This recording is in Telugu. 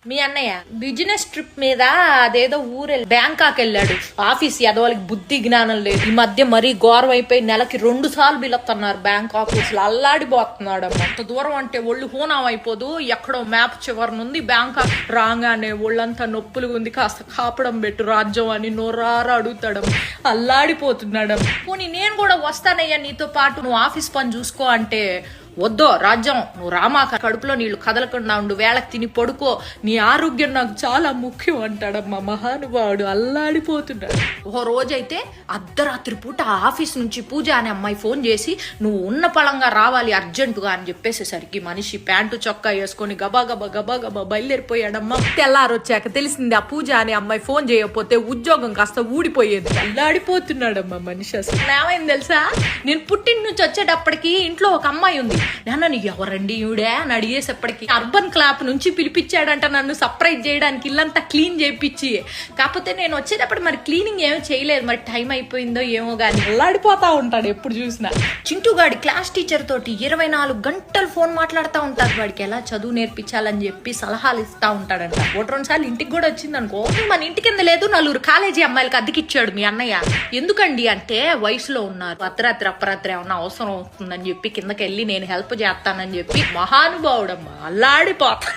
మీ అన్నయ్య బిజినెస్ ట్రిప్ మీద అదేదో బ్యాంకాక్ వెళ్ళాడు. ఆఫీస్ ఎదవాళ్ళకి బుద్ధి జ్ఞానం లేదు. ఈ మధ్య మరీ ఘోరం అయిపోయి నెలకి 2 సార్లు బిలొస్తున్నారు బ్యాంకాక్. అసలు అల్లాడిపోతున్నాడు. అంత దూరం అంటే ఒళ్ళు హూనం అయిపోదు. ఎక్కడో మ్యాప్ చివరి నుండి బ్యాంకాక్ రాగానే ఒళ్ళంతా నొప్పులు ఉంది, కాస్త కాపడం పెట్టు రాజ్యం అని నోరారా అడుగుతాడు. అల్లాడిపోతున్నాడు. పోనీ నేను కూడా వస్తానయ్యా నీతో పాటు, నువ్వు ఆఫీస్ పని చూసుకో అంటే, వద్దో రాజ్యం నువ్వు రామాక, కడుపులో నీళ్లు కదలకుండా ఉండు, వేళకు తిని పడుకో, నీ ఆరోగ్యం నాకు చాలా ముఖ్యం అంటాడమ్మా మహానుభావుడు. అల్లాడిపోతున్నాడు. ఓ రోజైతే అర్ధరాత్రి పూట ఆఫీస్ నుంచి పూజ అనే అమ్మాయి ఫోన్ చేసి నువ్వు ఉన్న పళంగా రావాలి అర్జెంటుగా అని చెప్పేసేసరికి మనిషి ప్యాంటు చొక్కా వేసుకొని గబా గబా గబా గబా బయలుదేరిపోయాడమ్మా. తెల్లారొచ్చాక తెలిసింది ఆ పూజ అనే అమ్మాయి ఫోన్ చేయకపోతే ఉద్యోగం కాస్త ఊడిపోయేది. అల్లాడిపోతున్నాడమ్మా మనిషి. అసలు ఏమైంది తెలుసా, నేను పుట్టిన నుంచి వచ్చేటప్పటికి ఇంట్లో ఒక అమ్మాయి ఉంది. నన్ను ఎవరండి ఈవిడే అని అడిగేసేప్పటికి అర్బన్ క్లాప్ నుంచి పిలిపించాడంట నన్ను సర్ప్రైజ్ చేయడానికి, ఇల్లంతా క్లీన్ చేయించి. కాకపోతే నేను వచ్చేటప్పుడు మరి క్లీనింగ్ ఏమీ చేయలేదు, మరి టైం అయిపోయిందో ఏమో గానీ అల్లాడిపోతా ఉంటాడు ఎప్పుడు చూసినా. చింటూగాడి క్లాస్ టీచర్ తోటి 24 గంటలు ఫోన్ మాట్లాడుతూ ఉంటాడు. వాడికి ఎలా చదువు నేర్పించాలని చెప్పి సలహాలు ఇస్తా ఉంటాడంట. 1-2 సార్లు ఇంటికి కూడా వచ్చింది అనుకో. మన ఇంటి కింద లేదు, 4 కాలేజీ అమ్మాయిలకి అద్దెకిచ్చాడు మీ అన్నయ్య. ఎందుకండి అంటే వయసులో ఉన్నారు, అర్ధరాత్రి ఏమన్నా అవసరం అవుతుందని చెప్పి కిందకి వెళ్ళి నేను హెల్ప్ చేస్తానని చెప్పి మహానుభావుడమ్మా. అల్లాడిపోతా.